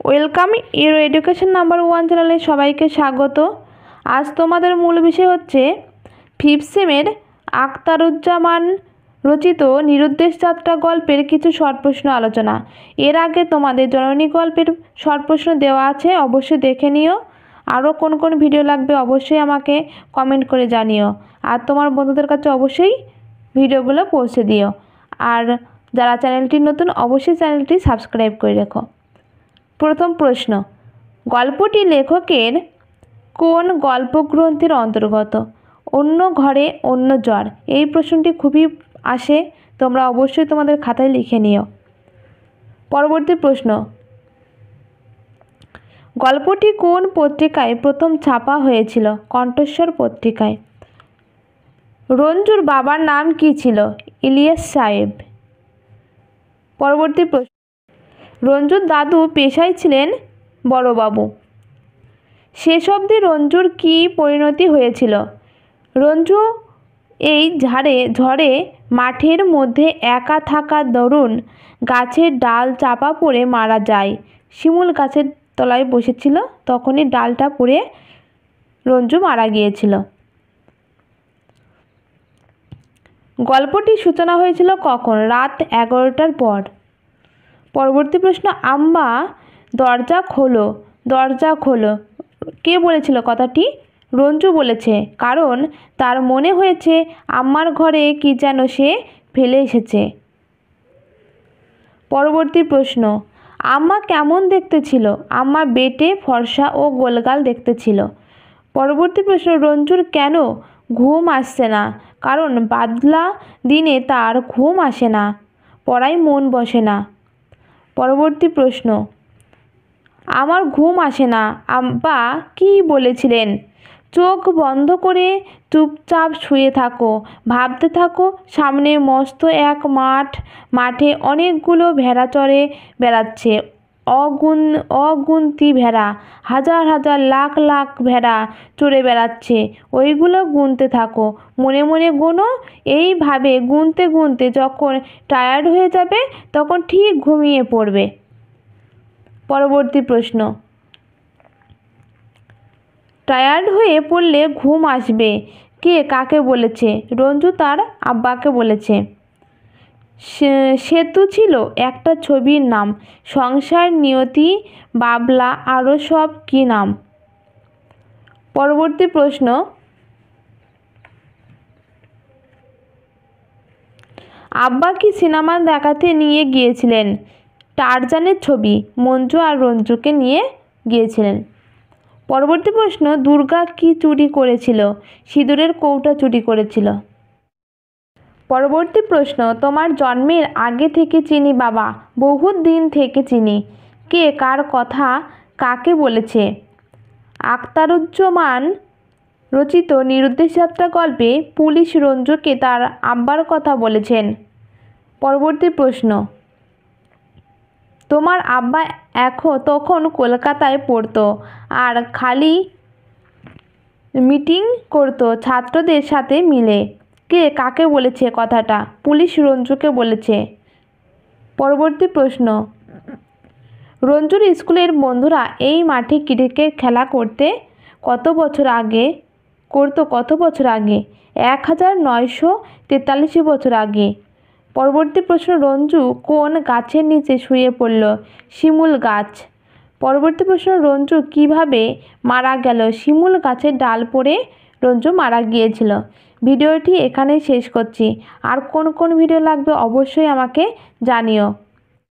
Welcome your education number 1 চ্যানেলে সবাইকে স্বাগত। আজ তোমাদের মূল বিষয় হচ্ছে 5th সেমের আখতারুজ্জামান রচিত নিরুদ্দেশ যাত্রা গল্পের কিছু শর্ট প্রশ্ন আলোচনা। এর আগে তোমাদের জননী গল্পের শর্ট প্রশ্ন দেওয়া আছে, অবশ্যই দেখে নিও। আরও কোন কোন ভিডিও লাগবে অবশ্যই আমাকে কমেন্ট করে জানিও, আর তোমার বন্ধুদের কাছে অবশ্যই ভিডিওগুলো পৌঁছে দিও। আর যারা চ্যানেলটি নতুন অবশ্যই চ্যানেলটি সাবস্ক্রাইব করে রেখো। প্রথম প্রশ্ন, গল্পটি লেখকের কোন গল্পগ্রন্থের অন্তর্গত? অন্য ঘরে অন্য জ্বর, এই প্রশ্নটি খুবই আসে, তোমরা অবশ্যই তোমাদের খাতায় লিখে নিও। পরবর্তী প্রশ্ন, গল্পটি কোন পত্রিকায় প্রথম ছাপা হয়েছিল? কণ্ঠস্বর পত্রিকায়। রঞ্জুর বাবার নাম কি ছিল? ইলিয়াস সাহেব। পরবর্তী প্রশ্ন, রঞ্জুর দাদু পেশায় ছিলেন বড়বাবু। শেষ অবধি রঞ্জুর কী পরিণতি হয়েছিল? রঞ্জু এই ঝড়ে মাঠের মধ্যে একা থাকার দরুন গাছের ডাল চাপা পড়ে মারা যায়। শিমুল গাছের তলায় বসেছিল, তখনই ডালটা পড়ে রঞ্জু মারা গিয়েছিল। গল্পটির সূচনা হয়েছিল কখন? রাত 11টার পর। পরবর্তী প্রশ্ন, আম্মা দরজা খোলো, দরজা খোলো, কে বলেছিল কথাটি? রঞ্জু বলেছে, কারণ তার মনে হয়েছে আম্মার ঘরে কি যেন সে ফেলে এসেছে। পরবর্তী প্রশ্ন, আম্মা কেমন দেখতে ছিল? আম্মা বেটে ফর্সা ও গোলগাল দেখতে ছিল। পরবর্তী প্রশ্ন, রঞ্জুর কেন ঘুম আসছে না? কারণ বাদলা দিনে তার ঘুম আসে না, পড়ায় মন বসে না। পরবর্তী প্রশ্ন, আমার ঘুম আসে না আব্বা কি বলেছিলেন? চোখ বন্ধ করে চুপচাপ শুয়ে থাকো, ভাবতে থাকো সামনে মস্ত এক মাঠে অনেকগুলো ভেড়া চড়ে বেড়াচ্ছে, অগুন্তি ভেড়া, হাজার হাজার লাখ লাখ ভেড়া চড়ে বেড়াচ্ছে, ওইগুলো গুনতে থাকো, মনে মনে গোনো। এইভাবে গুনতে গুনতে যখন টায়ার্ড হয়ে যাবে তখন ঠিক ঘুমিয়ে পড়বে। পরবর্তী প্রশ্ন, টায়ার্ড হয়ে পড়লে ঘুম আসবে, কে কাকে বলেছে? রঞ্জু তার আব্বাকে বলেছে। সেতু ছিল একটা ছবির নাম, সংসার, নিয়তি, বাবলা, আরও সব কি নাম? পরবর্তী প্রশ্ন, আব্বা কি সিনেমা দেখাতে নিয়ে গিয়েছিলেন? টারজানের ছবি, মঞ্জু আর রঞ্জুকে নিয়ে গিয়েছিলেন। পরবর্তী প্রশ্ন, দুর্গা কি চুরি করেছিল? সিঁদুরের কৌটা চুরি করেছিল। পরবর্তী প্রশ্ন, তোমার জন্মের আগে থেকে চিনি বাবা, বহুত দিন থেকে চিনি, কে কার কথা কাকে বলেছে? আখতারুজ্জামান রচিত নিরুদ্দেশ যাত্রা গল্পে পুলিশ রঞ্জুকে তার আব্বার কথা বলেছেন। পরবর্তী প্রশ্ন, তোমার আব্বা তখন কলকাতায় পড়তো আর খালি মিটিং করতো ছাত্রদের সাথে মিলে, কে কাকে বলেছে কথাটা? পুলিশ রঞ্জুকে বলেছে। পরবর্তী প্রশ্ন, রঞ্জুর স্কুলের বন্ধুরা এই মাঠে ক্রিকেট খেলা করতো কত বছর আগে? 1943 বছর আগে। পরবর্তী প্রশ্ন, রঞ্জু কোন গাছের নিচে শুয়ে পড়ল? শিমুল গাছ। পরবর্তী প্রশ্ন, রঞ্জু কিভাবে মারা গেল? শিমুল গাছের ডাল পড়ে রঞ্জু মারা গিয়েছিল। ভিডিওটি এখানেই শেষ করছি। আর কোন কোন ভিডিও লাগবে অবশ্যই আমাকে জানিও।